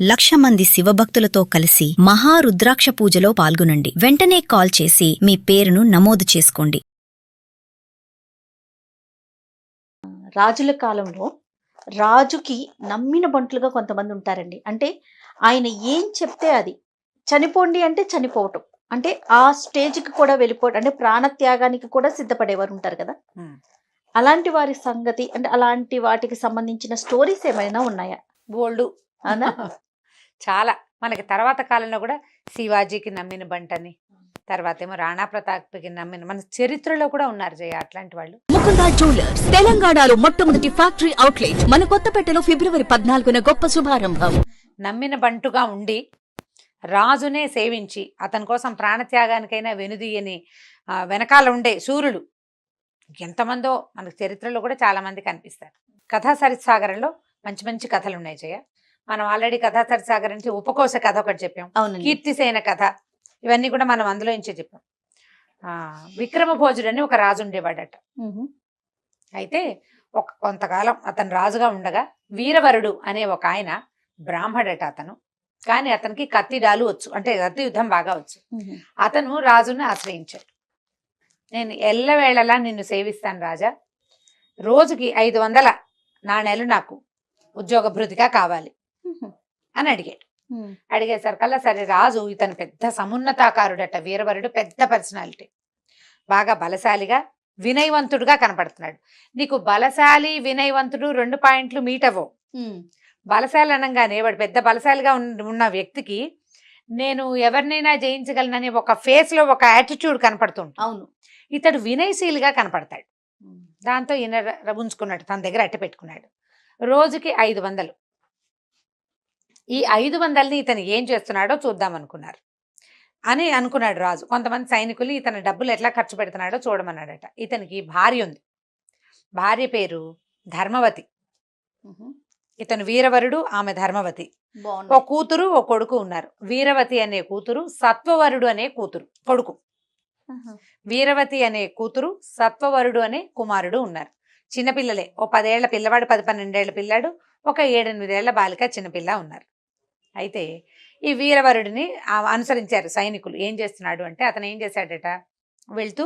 1,00,000 మంది శివభక్తులతో కలిసి మహారుద్రాక్ష పూజలో పాల్గొనండి. వెంటనే కాల్ చేసి మీ పేరును నమోదు చేసుకోండి. రాజుల కాలంలో రాజుకి నమ్మిన బంటులుగా కొంతమంది ఉంటారండి. అంటే ఆయన ఏం చెప్తే అది. చనిపోండి అంటే చనిపోవటం. అంటే ఆ స్టేజ్‌కి కూడా వెళ్ళిపోవటం. అంటే ప్రాణత్యాగానికి కూడా సిద్ధపడేవారు ఉంటారు కదా! అలాంటి వారి సంగతి అంటే అలాంటి వాటికి సంబంధించిన స్టోరీస్ ఏమైనా ఉన్నాయా? బోల్డు అవునా? చాలా మనకి తర్వాత కాలంలో కూడా శివాజీకి నమ్మిన బంటని, తర్వాత ఏమో రాణా ప్రతాప్కి నమ్మిన, మన చరిత్రలో కూడా ఉన్నారు జయ అట్లాంటి వాళ్ళు. ముకుంద జ్యువెలర్స్ తెలంగాణలో మొట్టమొదటి ఫ్యాక్టరీ అవుట్లెట్ మన కొత్తపేటలో ఫిబ్రవరి 14న గొప్ప శుభారంభం. నమ్మిన బంటుగా ఉండి రాజునే సేవించి అతని కోసం ప్రాణత్యాగానికైనా వెనుదీయని వెనకాల ఉండే శూరులు ఎంతమందో మనకు చరిత్రలో కూడా చాలా మంది కనిపిస్తారు. కథా సరిసాగరంలో మంచి మంచి కథలు ఉన్నాయి జయ. మనం ఆల్రెడీ కథా సరిసాగర్ నుంచి ఉపకోశ కథ ఒకటి చెప్పాం, కీర్తిసేన కథ, ఇవన్నీ కూడా మనం అందులో నుంచే చెప్పాం. విక్రమ భోజుడు అని ఒక రాజు ఉండేవాడట. అయితే కొంతకాలం అతను రాజుగా ఉండగా వీరవరుడు అనే ఒక ఆయన బ్రాహ్మడట అతను. కానీ అతనికి కత్తి డాలు వచ్చు, అంటే కత్తి యుద్ధం బాగా వచ్చు. అతను రాజుని ఆశ్రయించాడు. నేను ఎల్లవేళలా నిన్ను సేవిస్తాను రాజా, రోజుకి 500 నాణేలు నాకు ఉద్యోగ భృతిగా కావాలి అని అడిగాడు. అడిగేసరికల్లా సరే రాజు, ఇతను పెద్ద సమున్నతాకారుడట వీరవరుడు, పెద్ద పర్సనాలిటీ, బాగా బలశాలిగా వినయవంతుడుగా కనపడుతున్నాడు. నీకు బలశాలి వినయవంతుడు 2 పాయింట్లు మీట్ అవ్వవు. బలశాలి అనగానే వాడు పెద్ద బలశాలిగా ఉన్న వ్యక్తికి నేను ఎవరినైనా జయించగలనని ఒక ఫేస్ లో ఒక యాటిట్యూడ్ కనపడుతుంది. అవును, ఇతడు వినయశీలిగా కనపడతాడు. దాంతో ఈయన ఉంచుకున్నాడు, తన దగ్గర అట్టి పెట్టుకున్నాడు. రోజుకి 500. ఈ 500ని ఇతను ఏం చేస్తున్నాడో చూద్దాం అనుకున్నారు అని అనుకున్నాడు రాజు. కొంతమంది సైనికులు ఇతని డబ్బులు ఎట్లా ఖర్చు పెడుతున్నాడో చూడమన్నాడట. ఇతనికి భార్య ఉంది, భార్య పేరు ధర్మవతి. ఇతను వీరవరుడు, ఆమె ధర్మవతి. ఓ కూతురు ఓ కొడుకు ఉన్నారు. వీరవతి అనే కూతురు, సత్వవరుడు అనే కొడుకు. వీరవతి అనే కూతురు, సత్వవరుడు అనే కుమారుడు ఉన్నారు. చిన్నపిల్లలే, ఓ 10 ఏళ్ల పిల్లవాడు, 10-12 ఏళ్ల పిల్లాడు, ఒక 7-8 ఏళ్ల బాలిక చిన్నపిల్ల ఉన్నారు. అయితే ఈ వీరవరుడిని అనుసరించారు సైనికులు. ఏం చేస్తున్నాడు అంటే, అతను ఏం చేశాడట, వెళ్తూ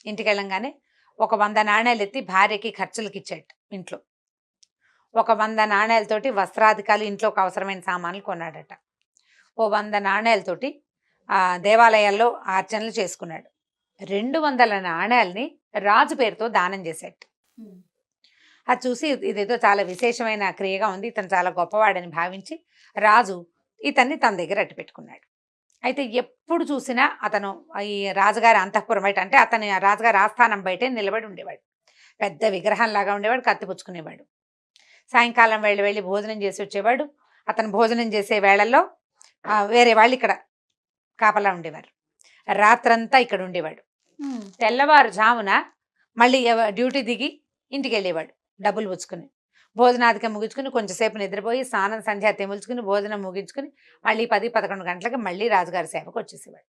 ఇంటికి వెళ్ళంగానే ఒక 100 నాణేలు ఎత్తి భార్యకి ఖర్చులకి ఇచ్చాడు. ఇంట్లో ఒక 100 నాణేలతోటి వస్త్రాధికాలు, ఇంట్లోకి అవసరమైన సామాన్లు కొన్నాడట. ఓ 100 నాణేలతోటి దేవాలయాల్లో అర్చనలు చేసుకున్నాడు. 200 నాణేలని రాజు పేరుతో దానం చేశాడు. అది చూసి ఇదేదో చాలా విశేషమైన క్రియగా ఉంది, ఇతను చాలా గొప్పవాడని భావించి రాజు ఇతన్ని తన దగ్గర అట్టి పెట్టుకున్నాడు. అయితే ఎప్పుడు చూసినా అతను ఈ రాజుగారి అంతఃపురం బయట, అంటే అతని రాజుగారి ఆస్థానం బయటే నిలబడి ఉండేవాడు. పెద్ద విగ్రహంలాగా ఉండేవాడు, కత్తి పుచ్చుకునేవాడు. సాయంకాలం వెళ్ళి భోజనం చేసి వచ్చేవాడు. అతను భోజనం చేసే వేళల్లో వేరే వాళ్ళు ఇక్కడ కాపలా ఉండేవారు. రాత్రంతా ఇక్కడ ఉండేవాడు. తెల్లవారుజామున మళ్ళీ డ్యూటీ దిగి ఇంటికి వెళ్ళేవాడు డబ్బులు పుచ్చుకుని. భోజనాధికం ముగించుకుని కొంచెంసేపు నిద్రపోయి స్నానం సంధ్యా తెముల్చుకుని భోజనం ముగించుకుని మళ్ళీ 10-11 గంటలకి మళ్ళీ రాజుగారి సేవకు వచ్చేసేవాడు.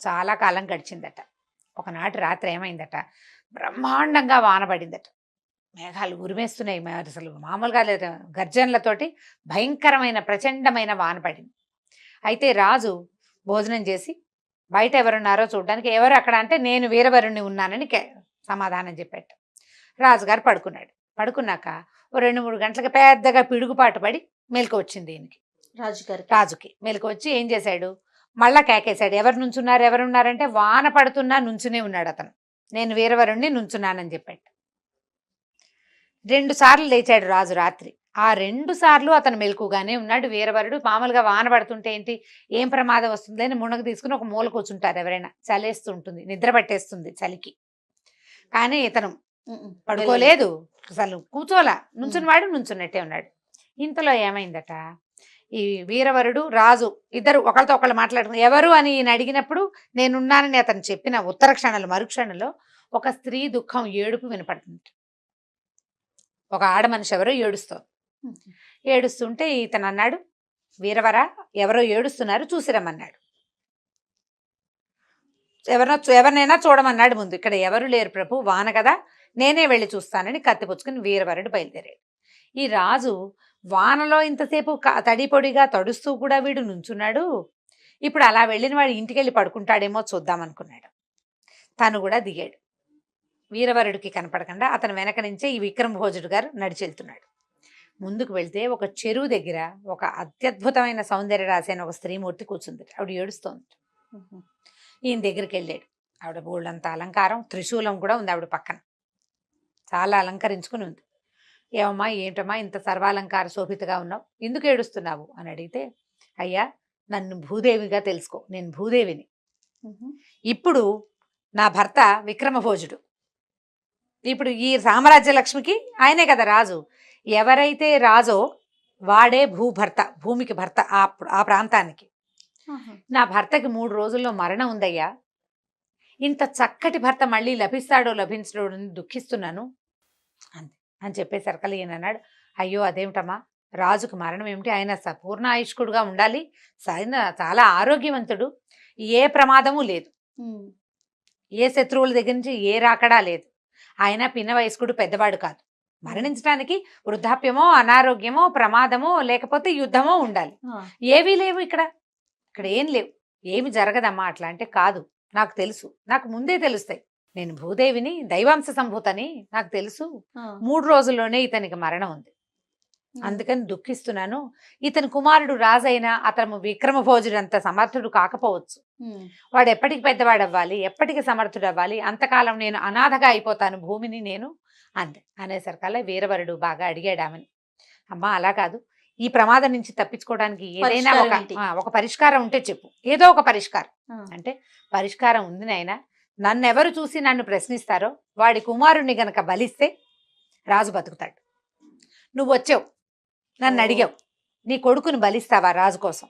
చాలా కాలం గడిచిందట. ఒకనాటి రాత్రి ఏమైందట, బ్రహ్మాండంగా వాన పడిందట. మేఘాలు ఉరిమేస్తున్నాయి, అసలు మామూలుగా లేదు, గర్జనలతోటి భయంకరమైన ప్రచండమైన వాన పడింది. అయితే రాజు భోజనం చేసి బయట ఎవరున్నారో చూడడానికి, ఎవరు అక్కడ అంటే నేను వీరవరుణ్ణి ఉన్నానని సమాధానం చెప్పాట. రాజుగారు పడుకున్నాడు. పడుకున్నాక ఓ 2-3 గంటలకు పెద్దగా పిడుగుపాటు పడి మెలకు వచ్చింది ఈయనకి, రాజుకి మెలకు వచ్చి ఏం చేశాడు, మళ్ళా కేకేశాడు. ఎవరున్నారంటే వాన పడుతున్నా నుంచునే ఉన్నాడు అతను. నేను వీరవరుణ్ణి నుంచున్నానని చెప్పాడు. 2 సార్లు లేచాడు రాజు రాత్రి. ఆ 2 సార్లు అతను మెలకుగానే ఉన్నాడు. వీరవరుడు మామూలుగా వాన పడుతుంటే ఏంటి, ఏం ప్రమాదం వస్తుంది అని మునగ తీసుకుని ఒక మూల కూర్చుంటారు ఎవరైనా, చలేస్తూ ఉంటుంది, నిద్ర పట్టేస్తుంది చలికి. కానీ ఇతను పడుకోలేదు, అసలు కూర్చోలా, నుంచున్నవాడు నుంచున్నట్టే ఉన్నాడు. ఇంతలో ఏమైందట, ఈ వీరవరుడు రాజు ఇద్దరు ఒకరితో ఒకళ్ళు మాట్లాడుకుని ఎవరు అని ఈయన అడిగినప్పుడు నేనున్నానని అతను చెప్పిన ఉత్తర క్షణంలో మరుక్షణంలో ఒక స్త్రీ దుఃఖం, ఏడుపు వినపడుతుంది. ఒక ఆడ మనిషి ఎవరో ఏడుస్తుంటే ఇతను అన్నాడు, వీరవరా ఎవరో ఏడుస్తున్నారు చూసిరమ్మన్నాడు. ఎవరినైనా చూడమన్నాడు. ముందు ఇక్కడ ఎవరు లేరు ప్రభు, వాన కదా, నేనే వెళ్ళి చూస్తానని కత్తి పుచ్చుకుని వీరవరుడు బయలుదేరాడు. ఈ రాజు వానలో ఇంతసేపు తడి పొడిగా తడుస్తూ కూడా వీడు నుంచున్నాడు. ఇప్పుడు అలా వెళ్ళిన వాడు ఇంటికి వెళ్ళి పడుకుంటాడేమో చూద్దాం అనుకున్నాడు. తను కూడా దిగాడు. వీరవరుడికి కనపడకుండా అతను వెనక నుంచే ఈ విక్రమభోజుడు గారు నడిచెళ్తున్నాడు. ముందుకు వెళ్తే ఒక చెరువు దగ్గర ఒక అత్యద్భుతమైన సౌందర్య రాశి అని ఒక స్త్రీమూర్తి కూర్చుంది. ఆవిడ ఏడుస్తోంది. ఈయన దగ్గరికి వెళ్ళాడు. ఆవిడ బోళ్ళంత అలంకారం, త్రిశూలం కూడా ఉంది ఆవిడ పక్కన. చాలా అలంకరించుకుని ఉంది. ఏమమ్మా ఏంటమ్మా ఇంత సర్వాలంకార శోభితగా ఉన్నావు, ఎందుకు ఏడుస్తున్నావు అని అడిగితే, అయ్యా నన్ను భూదేవిగా తెలుసుకో, నేను భూదేవిని. ఇప్పుడు నా భర్త విక్రమభోజుడు. ఇప్పుడు ఈ సామ్రాజ్య లక్ష్మికి ఆయనే కదా రాజు. ఎవరైతే రాజో వాడే భూభర్త, భూమికి భర్త ఆ ప్రాంతానికి. నా భర్తకి 3 రోజుల్లో మరణం ఉందయ్యా. ఇంత చక్కటి భర్త మళ్ళీ లభిస్తాడో లభించడో అని దుఃఖిస్తున్నాను అని చెప్పేసరికి ఈయన అన్నాడు, అయ్యో అదేమిటమ్మా, రాజుకు మరణం ఏమిటి, ఆయన పూర్ణ ఆయుష్కుడుగా ఉండాలి, ఆయన చాలా ఆరోగ్యవంతుడు, ఏ ప్రమాదము లేదు, ఏ శత్రువుల దగ్గర నుంచి ఏ రాకడా లేదు, ఆయన పిన్న వయస్కుడు, పెద్దవాడు కాదు. మరణించడానికి వృద్ధాప్యమో అనారోగ్యమో ప్రమాదమో లేకపోతే యుద్ధమో ఉండాలి. ఏవీ లేవు ఇక్కడ ఏం లేవు, ఏమి జరగదమ్మా. అట్లా అంటే కాదు, నాకు తెలుసు, నాకు ముందే తెలుస్తాయి, నేను భూదేవిని, దైవాంశ సంభూతని నాకు తెలుసు. 3 రోజుల్లోనే ఇతనికి మరణం ఉంది, అందుకని దుఃఖిస్తున్నాను. ఇతని కుమారుడు రాజైనా అతను విక్రమభోజుడు అంత సమర్థుడు కాకపోవచ్చు. వాడు ఎప్పటికి పెద్దవాడు అవ్వాలి, ఎప్పటికి సమర్థుడు అవ్వాలి, అంతకాలం నేను అనాథగా అయిపోతాను భూమిని నేను అంతే. అనేసరికల్లా వీరవరుడు బాగా అడిగాడు ఆమెను, అమ్మా అలా కాదు, ఈ ప్రమాదం నుంచి తప్పించుకోవడానికి ఏదైనా ఒక పరిష్కారం ఉంటే చెప్పు, ఏదో ఒక పరిష్కారం. అంటే పరిష్కారం ఉంది నాయనా, నన్నెవరు చూసి నన్ను ప్రశ్నిస్తారో వాడి కుమారుణ్ణి గనక బలిస్తే రాజు బతుకుతాడు. నువ్వు వచ్చావు, నన్ను అడిగావు, నీ కొడుకుని బలిస్తావా రాజు కోసం,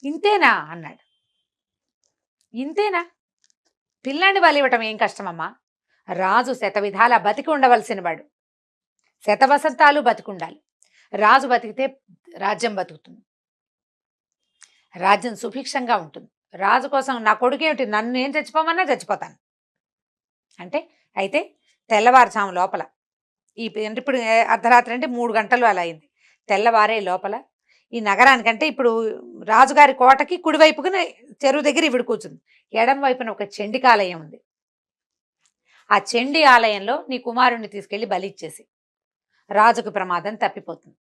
ఇంతేనా అన్నాడు. ఇంతేనా, పిల్లాన్ని బలివ్వటం ఏం కష్టమమ్మా, రాజు శతవిధాలా బతికి ఉండవలసిన వాడు, శతవసంతాలు బతికుండాలి. రాజు బతికితే రాజ్యం బతుకుతుంది, రాజ్యం సుభిక్షంగా ఉంటుంది. రాజు కోసం నా కొడుకేమిటి, నన్ను ఏం చచ్చిపోమన్నా చచ్చిపోతాను అంటే. అయితే తెల్లవారుజాము లోపల ఇప్పుడు అర్ధరాత్రి అంటే 3 గంటలు అలా అయింది. తెల్లవారే లోపల ఈ నగరానికంటే ఇప్పుడు రాజుగారి కోటకి కుడివైపున చెరువు దగ్గర ఇవిడు కూర్చుంది, ఎడం వైపున ఒక చండికాలయం ఉంది. ఆ చండి ఆలయంలో నీ కుమారుణ్ణి తీసుకెళ్లి బలి ఇచ్చేసి రాజుకు ప్రమాదం తప్పిపోతుంది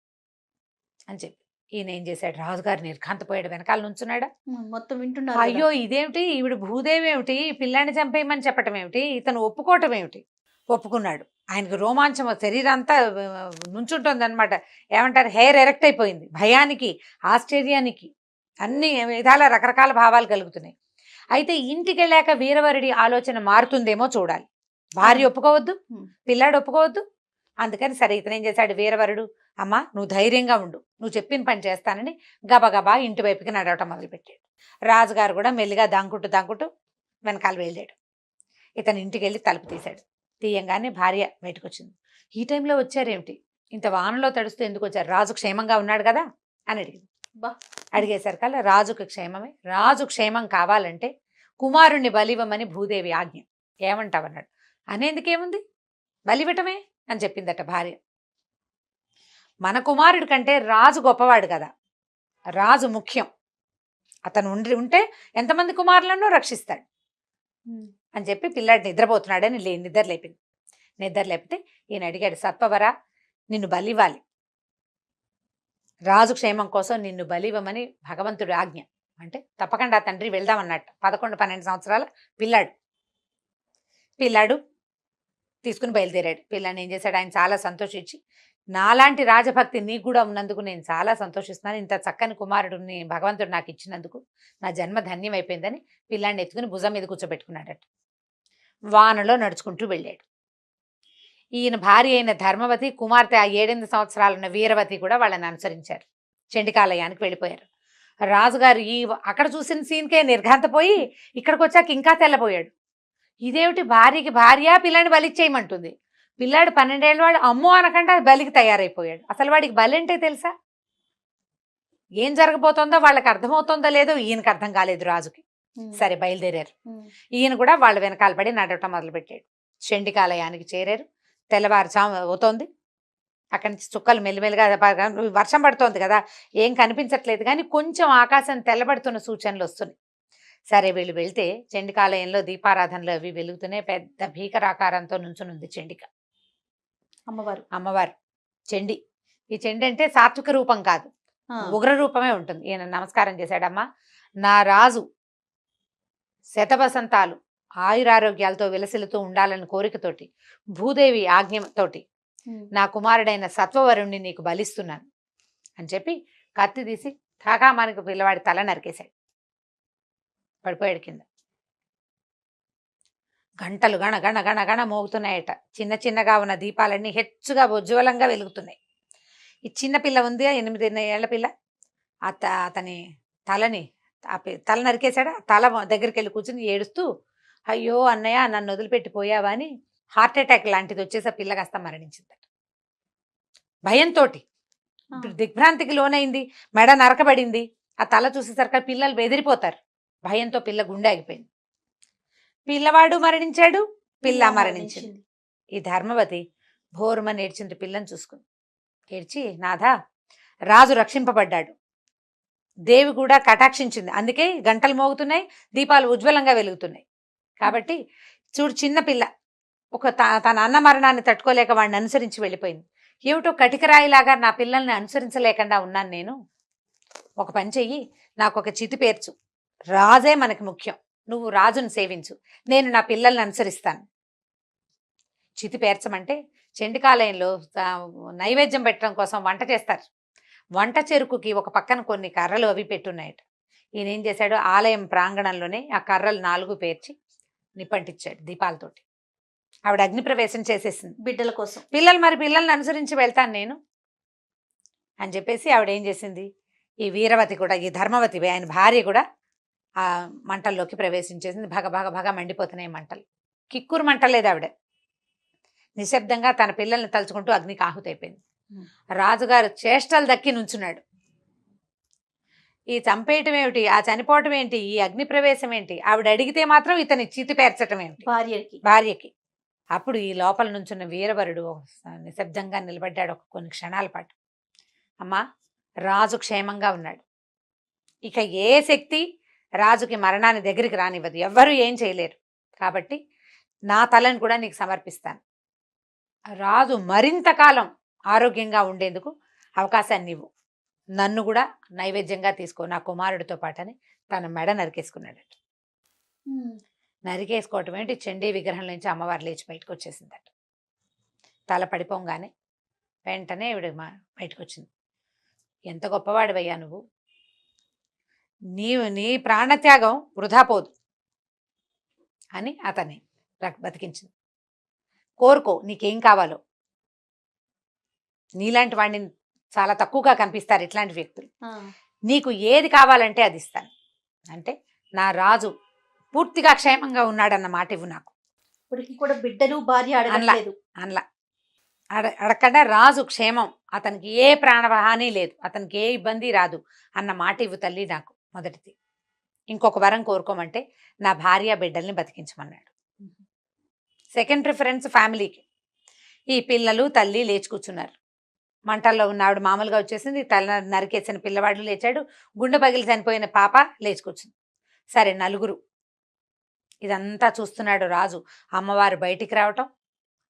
అని చెప్పి ఈయన ఏం చేశాడు, రాజుగారు నిర్ఘాంతపోయాడు, వెనకాల నుంచున్నాడా. మొత్తం వింటున్నారు. అయ్యో ఇదేమిటి, ఈవిడ భూదేవి ఏమిటి, పిల్లాన్ని చంపేయమని చెప్పటం ఏమిటి, ఇతను ఒప్పుకోవటం ఏమిటి. ఒప్పుకున్నాడు. ఆయనకు రోమాంచం, శరీరం అంతా నుంచుంటుంది అనమాట. ఏమంటారు, హెయిర్ ఎరెక్ట్ అయిపోయింది, భయానికి ఆశ్చర్యానికి అన్ని విధాల రకరకాల భావాలు కలుగుతున్నాయి. అయితే ఇంటికి వెళ్ళాక వీరవరుడి ఆలోచన మారుతుందేమో చూడాలి. భార్య ఒప్పుకోవద్దు, పిల్లాడు ఒప్పుకోవద్దు. అందుకని సరే ఇతను ఏం చేశాడు, వీరవరుడు, అమ్మా నువ్వు ధైర్యంగా ఉండు, నువ్వు చెప్పిన పని చేస్తానని గబగబా ఇంటి వైపుకి నడవటం మొదలుపెట్టాడు. రాజుగారు కూడా మెల్లిగా దాంకుంటూ వెనకాల వెళ్ళాడు. ఇతను ఇంటికి వెళ్ళి తలుపు తీశాడు. తీయంగానే భార్య బయటకు వచ్చింది. ఈ టైంలో వచ్చారేమిటి, ఇంత వానలో తడుస్తూ ఎందుకు వచ్చారు, రాజు క్షేమంగా ఉన్నాడు కదా అని అడిగింది. అడిగేసరికల్లా రాజుకు క్షేమమే, రాజు క్షేమం కావాలంటే కుమారుణ్ణి బలివ్వమని భూదేవి ఆజ్ఞ, ఏమంటావన్నాడు. అనేందుకేముంది, బలివ్వటమే అని చెప్పిందట భార్య. మన కుమారుడి కంటే రాజు గొప్పవాడు కదా, రాజు ముఖ్యం, అతను ఉంటే ఎంతమంది కుమారులను రక్షిస్తాడు అని చెప్పి పిల్లాడు నిద్రపోతున్నాడని నిద్ర లేపింది. నిద్ర లేపితే ఈయన అడిగాడు, సత్వవరా నిన్ను బలివ్వాలి, రాజు క్షేమం కోసం నిన్ను బలివ్వమని భగవంతుడు ఆజ్ఞ అంటే తప్పకుండా తండ్రి వెళ్దామన్నట్టు. 11-12 సంవత్సరాల పిల్లాడు తీసుకుని బయలుదేరాడు. పిల్లాన్ని ఏం చేశాడు, ఆయన చాలా సంతోషించి, నాలాంటి రాజభక్తి నీకు కూడా ఉన్నందుకు నేను చాలా సంతోషిస్తున్నాను, ఇంత చక్కని కుమారుడిని భగవంతుడు నాకు ఇచ్చినందుకు నా జన్మ ధన్యం అయిపోయిందని పిల్లాన్ని ఎత్తుకుని భుజం మీద కూర్చోబెట్టుకున్నాడట. వానలో నడుచుకుంటూ వెళ్ళాడు. ఈయన భార్య అయిన ధర్మవతి, కుమార్తె ఆ 7-8 సంవత్సరాలున్న వీరవతి కూడా వాళ్ళని అనుసరించారు, చండికాలయానికి వెళ్ళిపోయారు. రాజుగారు అక్కడ చూసిన సీన్కే నిర్ఘాంతపోయి ఇక్కడికి వచ్చాక ఇంకా తెల్లపోయాడు. ఇదేమిటి, భార్యకి భార్య పిల్లాన్ని బలిచ్చేయమంటుంది, పిల్లాడు 12 ఏళ్ళ వాడు అమ్మో అనకుండా బలికి తయారైపోయాడు. అసలు వాడికి బలి అంటే తెలుసా, ఏం జరగబోతోందో వాళ్ళకి అర్థమవుతోందో లేదో ఈయనకి అర్థం కాలేదు రాజుకి. సరే బయలుదేరారు. ఈయన కూడా వాళ్ళ వెనకాల పడి నడవటం మొదలుపెట్టాడు. చండికాలయానికి చేరారు. తెల్లవారుజాము అవుతోంది. అక్కడి నుంచి చుక్కలు మెల్లిమెల్లిగా వర్షం పడుతోంది కదా, ఏం కనిపించట్లేదు, కానీ కొంచెం ఆకాశం తెల్లబడుతున్న సూచనలు వస్తున్నాయి. సరే వీళ్ళు వెళ్తే చండికాలయంలో దీపారాధనలు అవి వెలుగుతున్నాయి. పెద్ద భీకరాకారంతో నుంచునుంది చండిక, అమ్మవారు చండి. ఈ చండి అంటే సాత్విక రూపం కాదు, ఉగ్ర రూపమే ఉంటుంది. ఈయన నమస్కారం చేశాడమ్మా, నా రాజు శతవసంతాలు ఆయురారోగ్యాలతో విలసిల్లుతూ ఉండాలని కోరికతోటి, భూదేవి ఆజ్ఞతోటి నా కుమారుడైన సత్వవరుణ్ణి నీకు బలిస్తున్నాను అని చెప్పి కత్తి తీసి కాకామానికి పిల్లవాడి తల నరికేశాడు. పడిపోయాడు కింద. గంటలు గణ గణ గణ గణ మోగుతున్నాయట. చిన్న చిన్నగా ఉన్న దీపాలన్నీ హెచ్చుగా ఉజ్వలంగా వెలుగుతున్నాయి. ఈ చిన్న పిల్ల ఉంది, 8 ఏళ్ల పిల్ల, అతని తలని తల నరికేశాడు. తల దగ్గరికి వెళ్ళి కూర్చుని ఏడుస్తూ, అయ్యో అన్నయ్య నన్ను వదిలిపెట్టిపోయావా అని హార్ట్ అటాక్ లాంటిది వచ్చేసి ఆ పిల్ల కాస్త మరణించిందట. భయంతో దిగ్భ్రాంతికి లోనైంది, మెడ నరకబడింది. ఆ తల చూసేసరికి పిల్లలు బెదిరిపోతారు. భయంతో పిల్ల గుండె ఆగిపోయింది. పిల్లవాడు మరణించాడు, పిల్ల మరణించింది. ఈ ధర్మవతి భోరుమని ఏడ్చింది పిల్లని చూసుకుని. ఏడ్చి, నాథా రాజు రక్షింపబడ్డాడు, దేవి కూడా కటాక్షించింది, అందుకే గంటలు మోగుతున్నాయి, దీపాలు ఉజ్వలంగా వెలుగుతున్నాయి. కాబట్టి చూడు, చిన్న పిల్ల తన అన్న మరణాన్ని తట్టుకోలేక వాడిని అనుసరించి వెళ్ళిపోయింది. ఏమిటో కటికరాయిలాగా నా పిల్లల్ని అనుసరించలేకుండా ఉన్నాను నేను. ఒక పని చెయ్యి, నాకు ఒక చితి పేర్చు, రాజే మనకి ముఖ్యం, నువ్వు రాజును సేవించు, నేను నా పిల్లల్ని అనుసరిస్తాను. చితి పేర్చమంటే చండికాలయంలో నైవేద్యం పెట్టడం కోసం వంట చేస్తారు. వంట చెరుకుకి ఒక పక్కన కొన్ని కర్రలు అవి పెట్టున్నాయట. ఈయన ఏం చేశాడు, ఆలయం ప్రాంగణంలోనే ఆ కర్రలు 4 పేర్చి నిప్పంటించాడు దీపాలతోటి. ఆవిడ అగ్నిప్రవేశం చేసేసింది బిడ్డల కోసం. పిల్లల్ని అనుసరించి వెళ్తాను నేను అని చెప్పేసి ఆవిడ ఏం చేసింది, ఈ వీరవతి కూడా, ఈ ధర్మవతి ఆయన భార్య కూడా ఆ మంటల్లోకి ప్రవేశించేసింది. భగ భగ భగ మండిపోతున్నాయి మంటలు. కిక్కురు మంటలేదు ఆవిడ. నిశ్శబ్దంగా తన పిల్లల్ని తలుచుకుంటూ అగ్నికి ఆహుతైపోయింది. రాజుగారు చేష్టలు దక్కి నుంచున్నాడు. ఈ చంపేయటం ఏమిటి, ఆ చనిపోవటం ఏంటి, ఈ అగ్ని ప్రవేశం ఏంటి, ఆవిడ అడిగితే మాత్రం ఇతని చితి పేర్చటం ఏమిటి భార్యకి. అప్పుడు ఈ లోపల నుంచున్న వీరవరుడు నిశ్శబ్దంగా నిలబడ్డాడు కొన్ని క్షణాల పాటు. అమ్మా, రాజు క్షేమంగా ఉన్నాడు, ఇక ఏ శక్తి రాజుకి మరణాన్ని దగ్గరికి రానివ్వదు, ఎవ్వరూ ఏం చేయలేరు. కాబట్టి నా తలని కూడా నీకు సమర్పిస్తాను. రాజు మరింత కాలం ఆరోగ్యంగా ఉండేందుకు అవకాశాన్ని ఇవ్వు, నన్ను కూడా నైవేద్యంగా తీసుకో నా కుమారుడితో పాటని తన మెడ నరికేసుకున్నాడట. నరికేసుకోవటం ఏంటి, చండీ విగ్రహం నుంచి అమ్మవారు లేచి బయటకు వచ్చేసిందట. తల పడిపోగానే వెంటనే ఈవిడ బయటకు వచ్చింది. ఎంత గొప్పవాడివయ్యా నువ్వు, నీ ప్రాణత్యాగం వృధా పోదు అని అతన్ని బతికించింది. కోరుకో, నీకేం కావాలో. నీలాంటి వాడిని చాలా తక్కువగా కనిపిస్తారు ఇట్లాంటి వ్యక్తులు. నీకు ఏది కావాలంటే అది ఇస్తాను అంటే, నా రాజు పూర్తిగా క్షేమంగా ఉన్నాడన్న మాట ఇవ్వు నాకు. ఇప్పటికి కూడా బిడ్డలు భార్య అడగలేదు, అడగకుండా రాజు క్షేమం, అతనికి ఏ ప్రాణహాని లేదు, అతనికి ఏ ఇబ్బంది రాదు అన్న మాట ఇవ్వు తల్లి నాకు మొదటిది. ఇంకొక వరం కోరుకోమంటే నా భార్య బిడ్డల్ని బతికించమన్నాడు. సెకండ్ ప్రిఫరెన్స్ ఫ్యామిలీకి. ఈ పిల్లలు తల్లి లేచి కూర్చున్నారు. మంటల్లో ఉన్న ఆవిడ మామూలుగా వచ్చేసింది, తల నరికేసిన పిల్లవాడు లేచాడు, గుండె పగిలి చనిపోయిన పాప లేచి కూర్చుంది. సరే, 4. ఇదంతా చూస్తున్నాడు రాజు. అమ్మవారు బయటికి రావటం,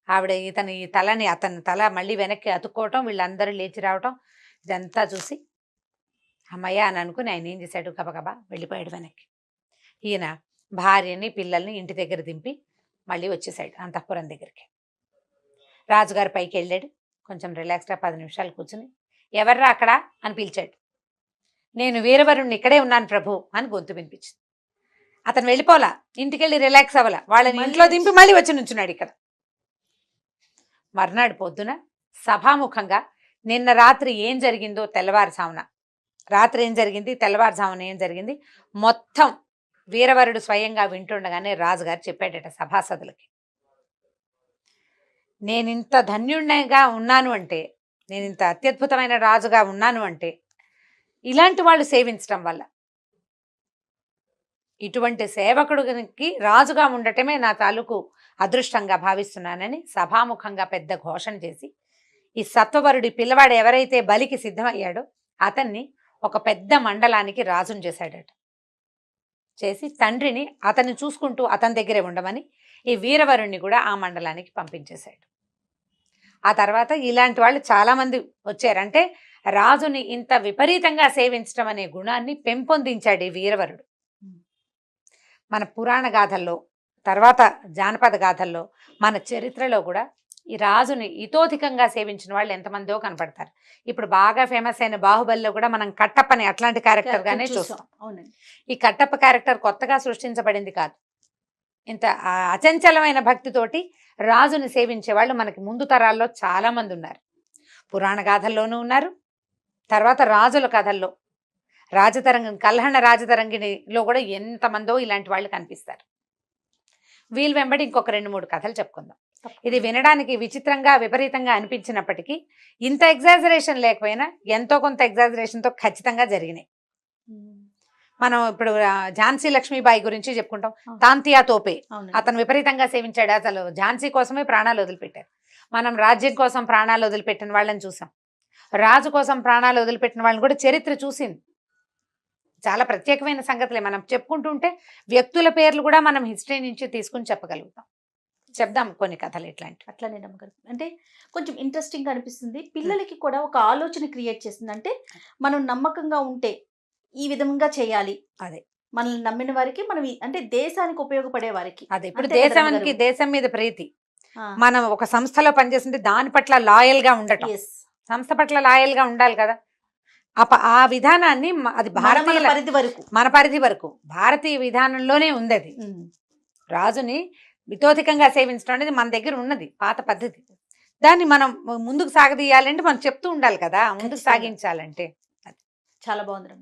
ఆవిడ అతని తల మళ్ళీ వెనక్కి అతుక్కోవటం, వీళ్ళందరూ లేచి రావటం, ఇదంతా చూసి అమ్మయ్య అని అనుకుని ఆయన ఏం చేశాడు, గబగబా వెళ్ళిపోయాడు వెనక్కి. ఈయన భార్యని పిల్లల్ని ఇంటి దగ్గర దింపి మళ్ళీ వచ్చేసాడు అంతఃపురం దగ్గరికి. రాజుగారు పైకి వెళ్ళాడు, కొంచెం రిలాక్స్గా 10 నిమిషాలు కూర్చుని, ఎవర్రా అక్కడ అని పిలిచాడు. నేను వీరవరుణ్ణి, ఇక్కడే ఉన్నాను ప్రభు అని గొంతు వినిపించింది. అతను వెళ్ళిపోలా, ఇంటికెళ్ళి రిలాక్స్ అవ్వాల, వాళ్ళని ఇంట్లో దింపి మళ్ళీ వచ్చి నుంచున్నాడు ఇక్కడ. మర్నాడు పొద్దున సభాముఖంగా నిన్న రాత్రి ఏం జరిగిందో, రాత్రి ఏం జరిగింది, తెల్లవారుజామున ఏం జరిగింది మొత్తం వీరవరుడు స్వయంగా వింటుండగానే రాజుగారు చెప్పాడట సభాసదులకి. నేనింత ధన్యుడిగా ఉన్నాను అంటే, నేనింత అత్యద్భుతమైన రాజుగా ఉన్నాను అంటే ఇలాంటి వాళ్ళు సేవించడం వల్ల. ఇటువంటి సేవకుడికి రాజుగా ఉండటమే నా తాలూకు అదృష్టంగా భావిస్తున్నానని సభాముఖంగా పెద్ద ఘోషణ చేసి ఈ సత్వవరుడి పిల్లవాడు ఎవరైతే బలికి సిద్ధమయ్యాడో అతన్ని ఒక పెద్ద మండలానికి రాజును చేశాడట. చేసి తండ్రిని అతన్ని చూసుకుంటూ అతని దగ్గరే ఉండమని ఈ వీరవరుణ్ణి కూడా ఆ మండలానికి పంపించేశాడు. ఆ తర్వాత ఇలాంటి వాళ్ళు చాలా మంది వచ్చారంటే రాజుని ఇంత విపరీతంగా సేవించడం అనే గుణాన్ని పెంపొందించాడు ఈ వీరవరుడు. మన పురాణ గాథల్లో, తర్వాత జానపద గాథల్లో, మన చరిత్రలో కూడా ఈ రాజుని ఇతోధికంగా సేవించిన వాళ్ళు ఎంతమందో కనపడతారు. ఇప్పుడు బాగా ఫేమస్ అయిన బాహుబలిలో కూడా మనం కట్టప్పని అట్లాంటి క్యారెక్టర్ గానే చూస్తాం. అవునండి. ఈ కట్టప్ప క్యారెక్టర్ కొత్తగా సృష్టించబడింది కాదు. ఇంత అచంచలమైన భక్తితోటి రాజుని సేవించే వాళ్ళు మనకి ముందు తరాల్లో చాలా మంది ఉన్నారు. పురాణ గాథల్లోనూ ఉన్నారు, తర్వాత రాజుల కథల్లో కల్హణ రాజతరంగిణిలో కూడా ఎంతమందో ఇలాంటి వాళ్ళు కనిపిస్తారు. వీళ్ళు వెంబడి ఇంకొక 2-3 కథలు చెప్పుకుందాం. ఇది వినడానికి విచిత్రంగా విపరీతంగా అనిపించినప్పటికీ ఇంత ఎగ్జాజరేషన్ లేకపోయినా ఎంతో కొంత ఎగ్జాజరేషన్తో ఖచ్చితంగా జరిగినాయి. మనం ఇప్పుడు ఝాన్సీ లక్ష్మీబాయి గురించి చెప్పుకుంటాం. తాంతియా తోపే అతను విపరీతంగా సేవించాడు. అసలు ఝాన్సీ కోసమే ప్రాణాలు వదిలిపెట్టారు. మనం రాజ్యం కోసం ప్రాణాలు వదిలిపెట్టిన వాళ్ళని చూసాం. రాజు కోసం ప్రాణాలు వదిలిపెట్టిన వాళ్ళని కూడా చరిత్ర చూసింది. చాలా ప్రత్యేకమైన సంగతులే మనం చెప్పుకుంటుంటే వ్యక్తుల పేర్లు కూడా మనం హిస్టరీ నుంచి తీసుకుని చెప్పగలుగుతాం. చెప్దాం కొన్ని కథలు ఇట్లాంటివి. అట్లానే నమ్మకం అంటే కొంచెం ఇంట్రెస్టింగ్ అనిపిస్తుంది. పిల్లలకి కూడా ఒక ఆలోచన క్రియేట్ చేస్తుంది. అంటే మనం నమ్మకంగా ఉంటే ఈ విధంగా చేయాలి, అదే మనల్ని నమ్మిన వారికి మనం అంటే దేశానికి ఉపయోగపడే వారికి. అదే ఇప్పుడు అంతే కదా దేశానికి అమ్మగారు? దేశం మీద ప్రీతి. ఆ, మనం ఒక సంస్థలో పనిచేస్తుంటే దాని పట్ల లాయల్ గా ఉండటం, yes. సంస్థ పట్ల లాయల్ గా ఉండాలి కదా. ఆ విధానాన్ని అది మన భారతీయ పరిధి వరకు. మన పరిధి వరకు భారతీయ విధానంలోనే ఉంది. అది రాజుని మితోధికంగా సేవించడం అనేది మన దగ్గర ఉన్నది పాత పద్ధతి. దాన్ని మనం ముందుకు సాగదీయాలంటే మనం చెప్తూ ఉండాలి కదా, ముందుకు ఖచ్చితంగా. సాగించాలంటే. చాలా బాగుంది.